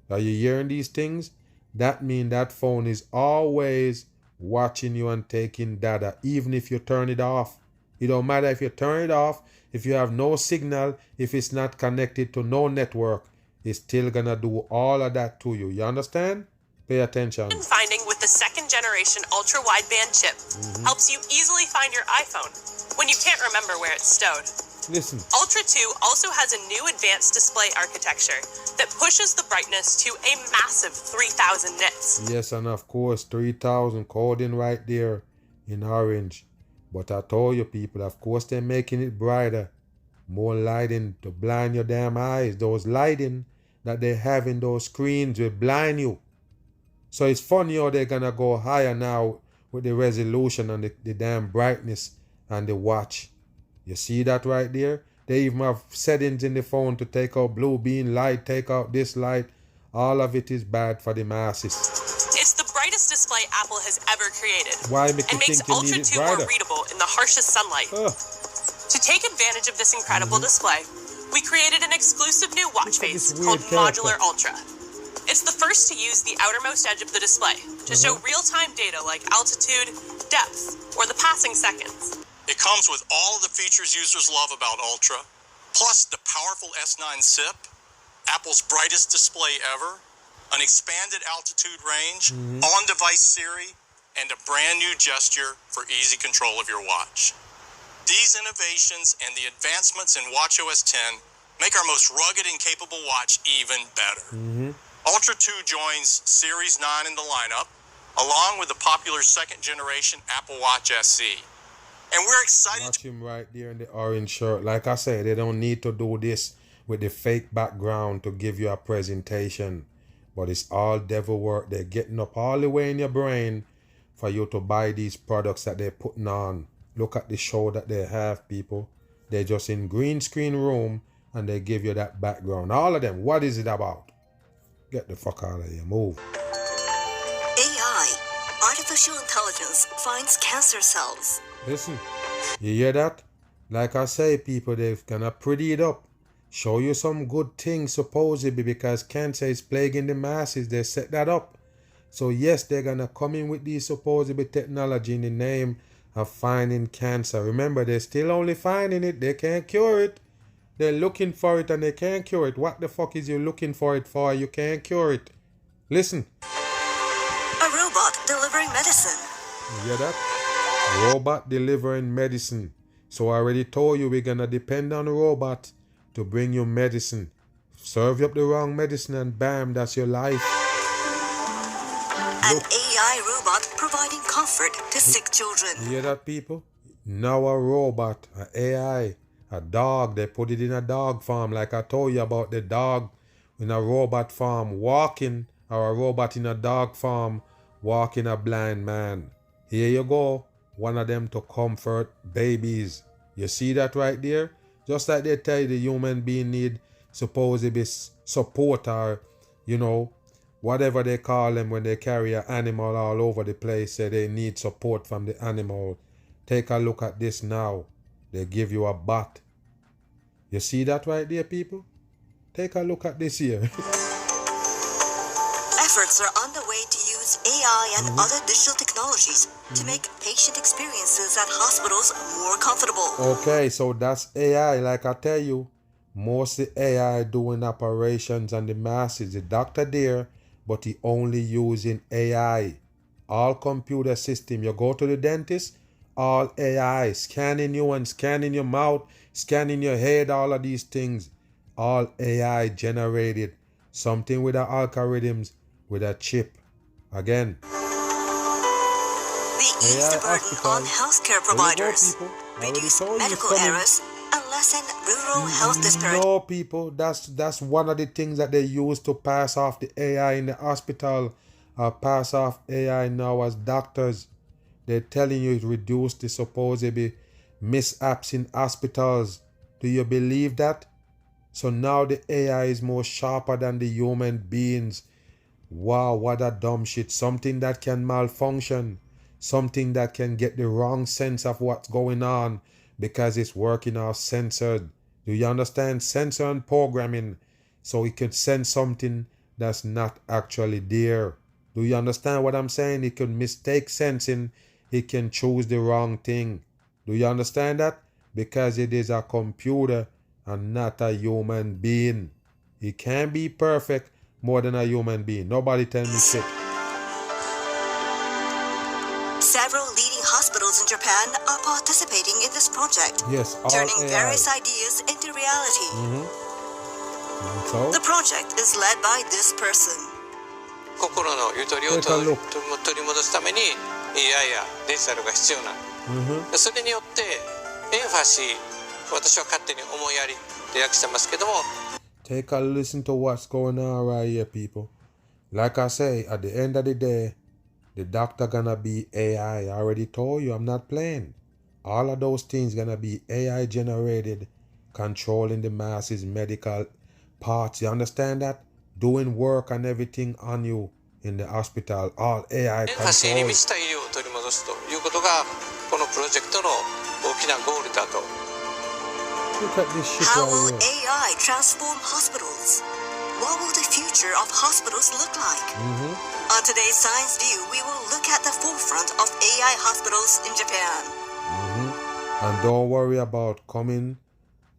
Are you hearing these things? That means that phone is always watching you and taking data, even if you turn it off. It don't matter if you turn it off, if you have no signal, if it's not connected to no network, it's still gonna do all of that to you. You understand? Pay attention. Finding with the second generation ultra wideband chip helps you easily find your iPhone when you can't remember where it's stowed. Listen. Ultra 2 also has a new advanced display architecture that pushes the brightness to a massive 3,000 nits. Yes, and of course, 3,000 coding right there in orange. But I told you, people, of course, they're making it brighter. More lighting to blind your damn eyes. Those lighting that they have in those screens will blind you. So it's funny how they're going to go higher now with the resolution and the damn brightness and the watch. You see that right there? They even have settings in the phone to take out blue beam light, take out this light. All of it is bad for the masses. It's the brightest display Apple has ever created. Why make you and makes think you Ultra need it 2 more brighter? readable in the harshest sunlight. To take advantage of this incredible display, we created an exclusive new watch face called Modular Ultra. It's the first to use the outermost edge of the display to show real-time data like altitude, depth, or the passing seconds. It comes with all of the features users love about Ultra, plus the powerful S9 SIP, Apple's brightest display ever, an expanded altitude range, on-device Siri, and a brand new gesture for easy control of your watch. These innovations and the advancements in watchOS 10 make our most rugged and capable watch even better. Ultra 2 joins Series 9 in the lineup, along with the popular second-generation Apple Watch SE. And we're excited. Watch him right there in the orange shirt. Like I said, they don't need to do this with the fake background to give you a presentation. But it's all devil work. They're getting up all the way in your brain for you to buy these products that they're putting on. Look at the show that they have, people. They're just in green screen room and they give you that background. All of them. What is it about? Get the fuck out of here. Move. AI, artificial intelligence, finds cancer cells. Listen, you hear that? Like I say, people, they're gonna pretty it up. Show you some good things, supposedly, because cancer is plaguing the masses. They set that up. So yes, they're gonna come in with these supposedly technology in the name of finding cancer. Remember, they're still only finding it. They can't cure it. They're looking for it and they can't cure it. What the fuck is you looking for it for? You can't cure it. Listen. A robot delivering medicine. You hear that? Robot delivering medicine. So I already told you we're gonna depend on a robot to bring you medicine. Serve you up the wrong medicine and bam, that's your life. An AI robot providing comfort to sick children. You hear that, people? Now a robot, an AI, a dog, they put it in a dog farm, like I told you about the dog in a robot farm walking, or a robot in a dog farm walking a blind man. Here you go. One of them to comfort babies. You see that right there? Just like they tell you the human being need supposedly support, or, you know, whatever they call them when they carry an animal all over the place, say they need support from the animal. Take a look at this now. They give you a bat. You see that right there, people? Take a look at this here. Efforts are underway to use AI and other digital technologies to make patient experiences at hospitals more comfortable. Okay, so that's AI. Like I tell you, mostly AI doing operations on the masses. The doctor there, but he only using AI. All computer system. You go to the dentist, all AI. Scanning you and scanning your mouth, scanning your head, all of these things. All AI generated. Something with the algorithms, with a chip. Again. The We ease the burden on healthcare providers, reduce medical errors, and lessen rural health disparities. No, people, that's one of the things that they use to pass off the AI in the hospital, pass off AI now as doctors. They're telling you it reduced the supposedly mishaps in hospitals. Do you believe that? So now the AI is more sharper than the human beings. Wow, what a dumb shit. Something that can malfunction. Something that can get the wrong sense of what's going on because it's working off censored. Do you understand? Censor and programming. So it could send something that's not actually there. Do you understand what I'm saying? It could mistake sensing. It can choose the wrong thing. Do you understand that? Because it is a computer and not a human being. It can't be perfect more than a human being. Nobody tell me shit. Several leading hospitals in Japan are participating in this project, Yes, all turning AI. various ideas into reality. So, The project is led by this person. 心のゆとりを取り戻すために AI やデジタルが必要なの、それによってエンファシー、私は勝手に思いやりって訳してますけども take a listen to what's going on right here, people. Like I say, at the end of the day, the doctor gonna be AI. I already told you, I'm not playing. All of those things gonna be AI generated, controlling the masses, medical parts. You understand that? Doing work and everything on you in the hospital. All AI エンファシーに control. 満ちた医療を取り戻すということがこのプロジェクトの大きなゴールだと Look at this shit How right will here. AI transform hospitals? What will the future of hospitals look like? On today's Science View, we will look at the forefront of AI hospitals in Japan. And don't worry about coming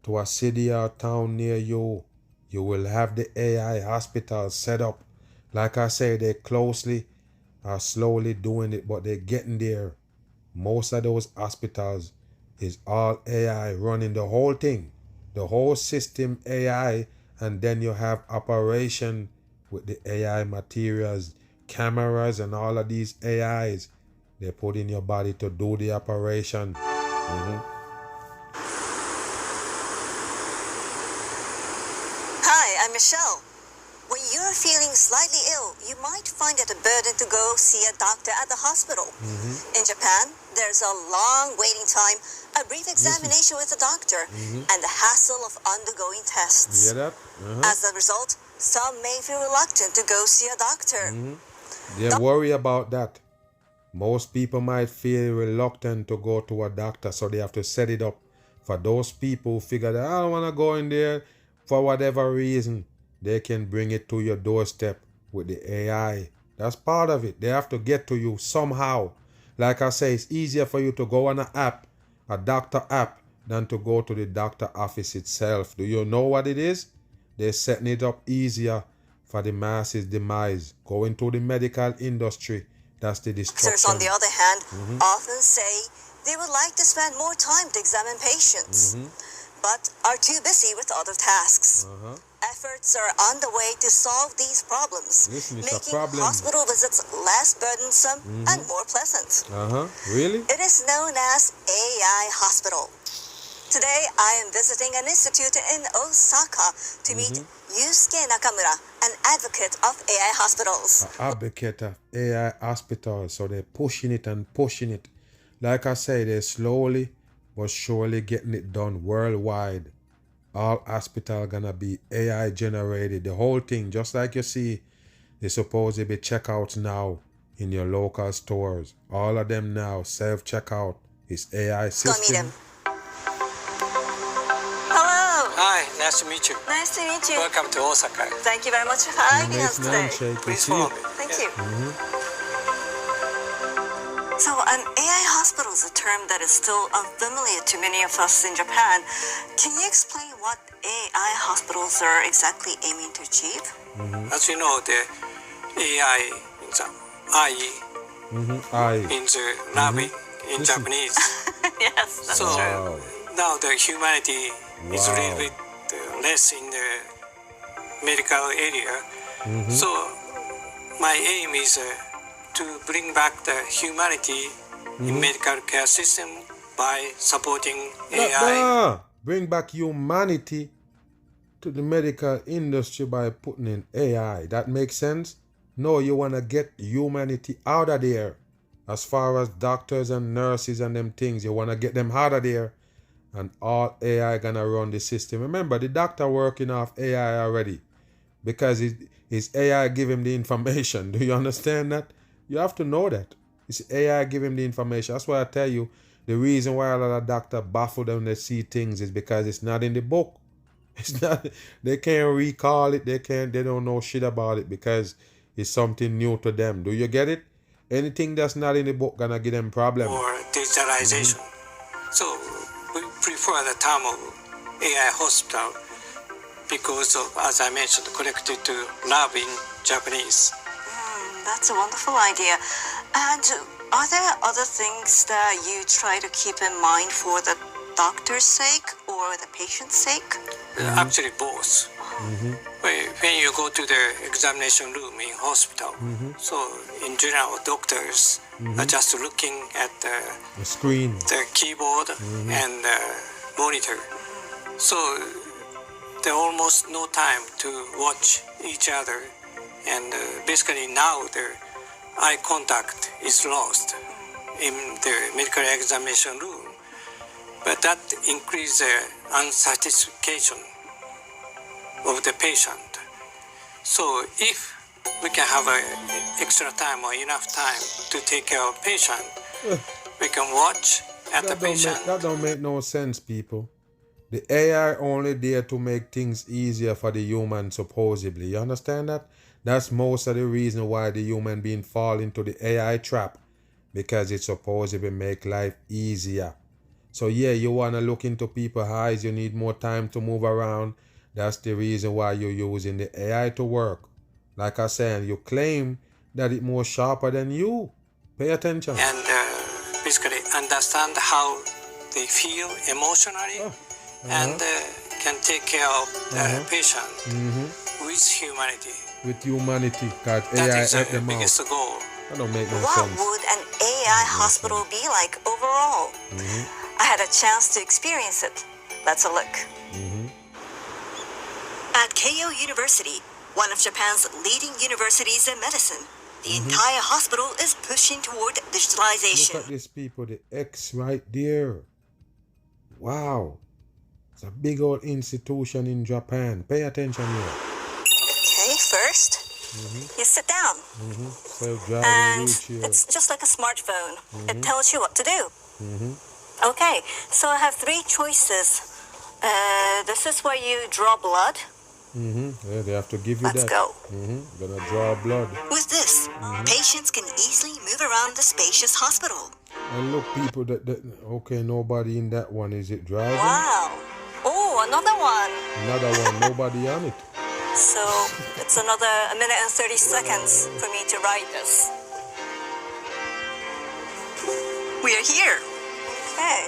to a city or town near you. You will have the AI hospital set up. Like I say, they closely are slowly doing it, but they're getting there. Most of those hospitals is all AI running the whole thing. The whole system AI, and then you have operation with the AI materials, cameras, and all of these AIs. They put in your body to do the operation. Hi, I'm Michelle. When you're feeling slightly ill, you might find it a burden to go see a doctor at the hospital. In Japan, there's a long waiting time, a brief examination with a doctor, and the hassle of undergoing tests. You hear that? As a result, some may feel reluctant to go see a doctor. They worry about that. Most people might feel reluctant to go to a doctor, so they have to set it up. For those people who figure that I don't want to go in there for whatever reason, they can bring it to your doorstep with the AI. That's part of it. They have to get to you somehow. Like I say, it's easier for you to go on an app, a doctor app, than to go to the doctor office itself. Do you know what it is? They're setting it up easier for the masses' demise. Going to the medical industry, that's the destruction. Doctors, on the other hand, often say they would like to spend more time to examine patients, but are too busy with other tasks. Efforts are underway to solve these problems, Listen, it's a making problem. hospital visits less burdensome and more pleasant. Really? It is known as AI Hospital. Today, I am visiting an institute in Osaka to meet Yusuke Nakamura, an advocate of AI hospitals. Advocate of AI hospitals. So they're pushing it and pushing it. Like I say, they're slowly but surely getting it done worldwide. All hospitals gonna be AI generated. The whole thing, just like you see, they supposed to be checkouts now in your local stores. All of them now self-checkout. It's AI system. Go meet him. Hello. Hi, nice to meet you. Nice to meet you. Welcome to Osaka. Thank you very much for having us Nice today. handshake. Please You see follow it? me. Thank you. So, AI hospital is a term that is still unfamiliar to many of us in Japan. Can you explain what AI hospitals are exactly aiming to achieve? As you know, the AI is I in the Navi in Japanese. Yes, that's So true. now the humanity is a little bit less in the medical area. So my aim is to bring back the humanity in medical care system by supporting AI. Bring back humanity to the medical industry by putting in AI. That makes sense? No, you want to get humanity out of there. As far as doctors and nurses and them things, you want to get them out of there. And all AI gonna run the system. Remember, the doctor working off AI already. Because his AI give him the information. Do you understand that? You have to know that. It's AI give him the information. That's why I tell you, the reason why a lot of doctors baffle when they see things is because it's not in the book. It's not. They can't recall it. They don't know shit about it because it's something new to them. Do you get it? Anything that's not in the book gonna give them problem. Or digitalization. So we prefer the term of AI hospital because of, as I mentioned, connected to lab in Japanese. That's a wonderful idea. And are there other things that you try to keep in mind for the doctor's sake or the patient's sake? Actually, both. When you go to the examination room in hospital, so in general, doctors are just looking at the screen, the keyboard, and the monitor. So there almost no time to watch each other, and basically now the eye contact is lost in the medical examination room. But that increases the unsatisfaction of the patient. So if we can have extra time or enough time to take care of patient, we can watch at the patient. That don't make no sense, people. The AI only there to make things easier for the human, supposedly. You understand that? That's most of the reason why the human being fall into the AI trap. Because it's supposedly make life easier. So yeah, you want to look into people's eyes, you need more time to move around. That's the reason why you're using the AI to work. Like I said, you claim that it's more sharper than you. Pay attention. And basically understand how they feel emotionally and can take care of the patient with humanity. With humanity, because that AI is the biggest goal. That don't make no what sense. What would an AI hospital be like overall? I had a chance to experience it. Let's a look. At Keio University, one of Japan's leading universities in medicine, the entire hospital is pushing toward digitalization. Look at this, people. The X right there. Wow. It's a big old institution in Japan. Pay attention here. Okay, first, you sit down. And it's just like a smartphone. It tells you what to do. Okay, so I have three choices. This is where you draw blood. Yeah, they have to give you Let's that. go. Gonna draw blood. With this, patients can easily move around the spacious hospital. And look, people, okay, nobody in that one. Is it driving? Wow. Oh, another one. Another one, nobody on it. So it's another 1 minute and 30 seconds for me to ride this. We're here. Okay.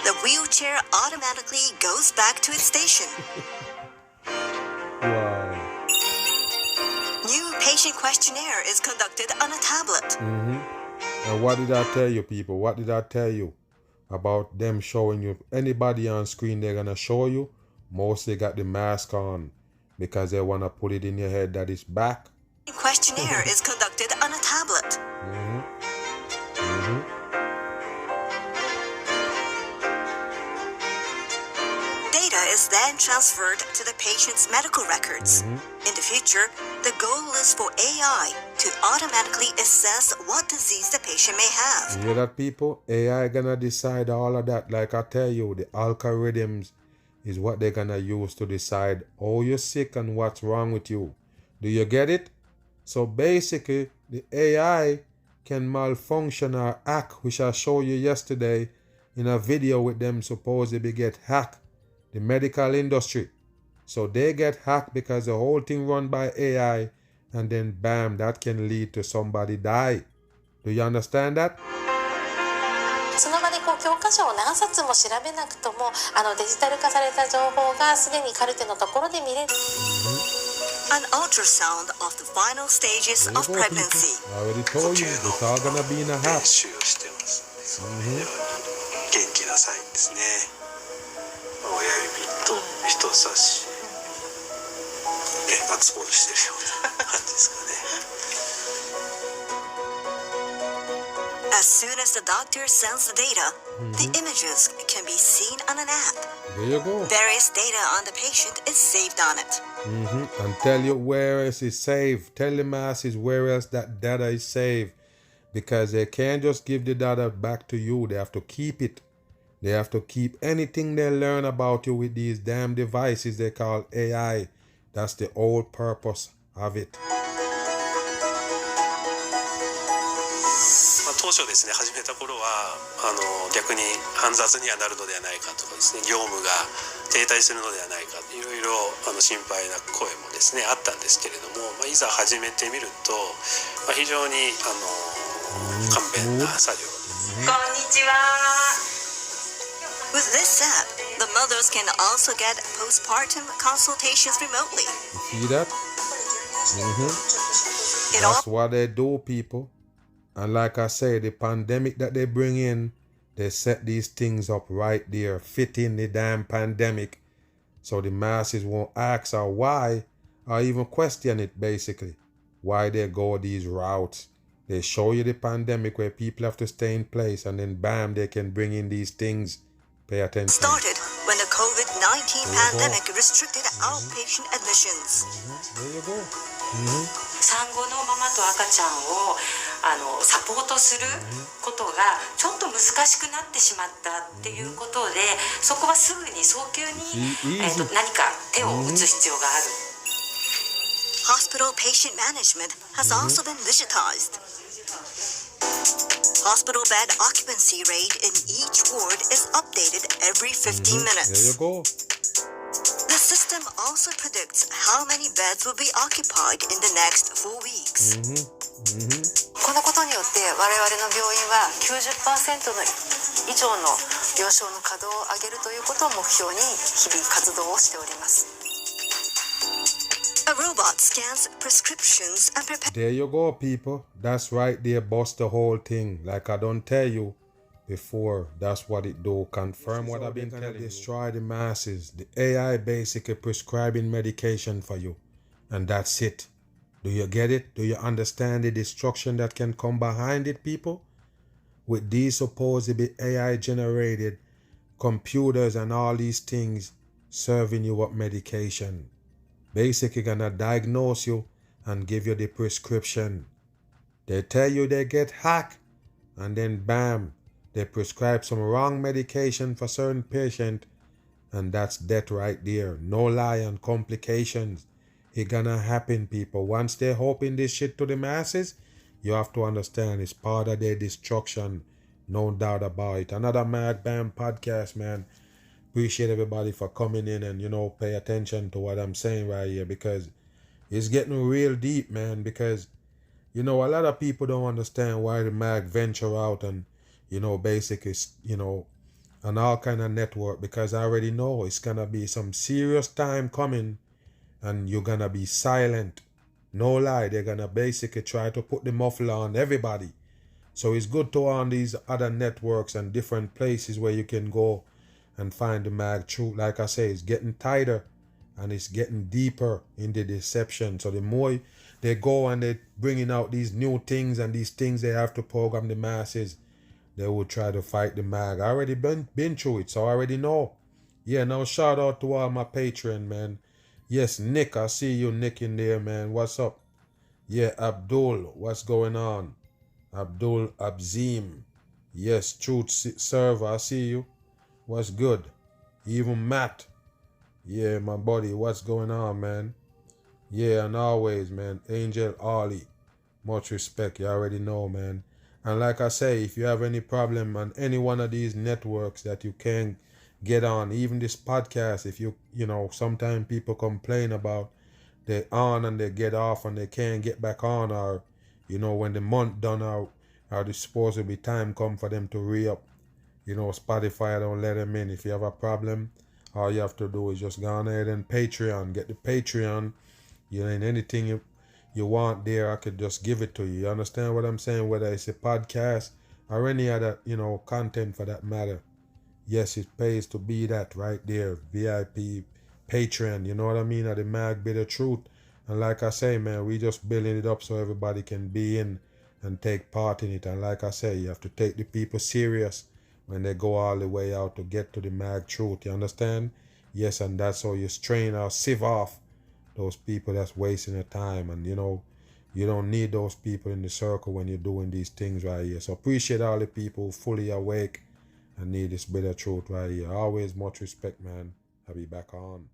The wheelchair automatically goes back to its station. Wow. New patient questionnaire is conducted on a tablet. And what did I tell you, people? What did I tell you about them showing you? Anybody on screen they're going to show you, mostly got the mask on because they want to put it in your head that it's back. Questionnaire is conducted on a tablet. Data is then transferred to the patient's medical records. In the future, the goal is for AI to automatically assess what disease the patient may have. You hear that, people? AI gonna decide all of that. Like I tell you, the algorithms is what they're gonna use to decide how you're sick and what's wrong with you. Do you get it? So basically, the AI can malfunction or hack, which I showed you yesterday in a video with them supposedly get hacked, the medical industry. So they get hacked because the whole thing run by AI, and then bam, that can lead to somebody die. Do you understand that? その場で教科書を何冊も調べなくともデジタル化された情報がすでにカルテのところで見れる。an ultrasound of the final stages of pregnancy. I already told you, it's all gonna be in a hat. 元気なサインですね。親指と人差しガッツポーズしてるような感じですかね。 As soon as the doctor sends the data, the images can be seen on an app. There you go. Various data on the patient is saved on it. And tell you where else is saved. Tell the masses where else that data is saved. Because they can't just give the data back to you. They have to keep it. They have to keep anything they learn about you with these damn devices they call AI. That's the whole purpose of it. 当初ですね、始めた頃は逆に煩雑にはなるのではないかとかですね、業務が停滞するのではないか、いろいろ心配な声もですねあったんですけれども、いざ始めてみると、非常に簡便な作業です。こんにちは。With this app, the mothers can also get postpartum consultations remotely. You see that? That's what they do, people. And like I say, the pandemic that they bring in, they set these things up right there, fit in the damn pandemic, so the masses won't ask or why, or even question it, basically, why they go these routes. They show you the pandemic where people have to stay in place, and then bam, they can bring in these things. Pay attention. Started when the COVID-19 pandemic restricted outpatient admissions. There you go. 産後のママと赤ちゃんをサポートすることがちょっと難しくなってしまったっていうことで、そこはすぐに早急に、何か手を打つ必要がある。Hospital patient management has also been digitized. Hospital bed occupancy rate in each ward is updated every 15 minutes. There you go. The system also predicts how many beds will be occupied in the next 4 weeks. このことによって我々の病院は 90% の以上の病床の稼働を上げるということを目標に日々活動をしております。A robot scans prescriptions and prepares. There you go, people. That's right there, bust the whole thing. Like I don't tell you before, that's what it do. Confirm what I've been telling you. Destroy the masses. The AI basically prescribing medication for you. And that's it. Do you get it? Do you understand the destruction that can come behind it, people? With these supposedly AI generated computers and all these things serving you up medication. Basically gonna diagnose you and give you the prescription. They tell you they get hacked, and then bam, they prescribe some wrong medication for certain patient, and that's death right there. No lie and complications. It gonna happen, people. Once they're hoping this shit to the masses, you have to understand it's part of their destruction. No doubt about it. Another Mag Bam podcast, man. Appreciate everybody for coming in and, pay attention to what I'm saying right here, because it's getting real deep, man. Because, a lot of people don't understand why the Mag venture out and, basically, on all kind of network, because I already know it's going to be some serious time coming and you're going to be silent. No lie, they're going to basically try to put the muffler on everybody. So it's good to on these other networks and different places where you can go and find the Mag truth. Like I say, it's getting tighter and it's getting deeper in the deception. So the more they go and they're bringing out these new things and these things they have to program the masses, they will try to fight the Mag. I already been through it, so I already know. Yeah, now shout out to all my Patreon, man. Yes, Nick, I see you, Nick, in there, man. What's up? Yeah, Abdul, what's going on? Abdul Abzim. Yes, Truth Server, I see you. What's good? Even Matt. Yeah, my buddy, what's going on, man? Yeah, and always, man, Angel Ollie. Much respect, you already know, man. And like I say, if you have any problem on any one of these networks that you can't get on, even this podcast, if sometimes people complain about they're on and they get off and they can't get back on, or, when the month done out, or there's supposed to be time come for them to re-up. Spotify don't let them in. If you have a problem, all you have to do is just go on ahead and Patreon. Get the Patreon. You know, and anything you want there, I could just give it to you. You understand what I'm saying? Whether it's a podcast or any other, content for that matter. Yes, it pays to be that right there. VIP, Patreon, you know what I mean? At the Mag Bit of Truth. And like I say, man, we just building it up so everybody can be in and take part in it. And like I say, you have to take the people serious when they go all the way out to get to the Mag Truth. You understand? Yes, and that's how you strain or sieve off those people that's wasting their time. And, you don't need those people in the circle when you're doing these things right here. So appreciate all the people fully awake and need this bit of truth right here. Always much respect, man. I'll be back on.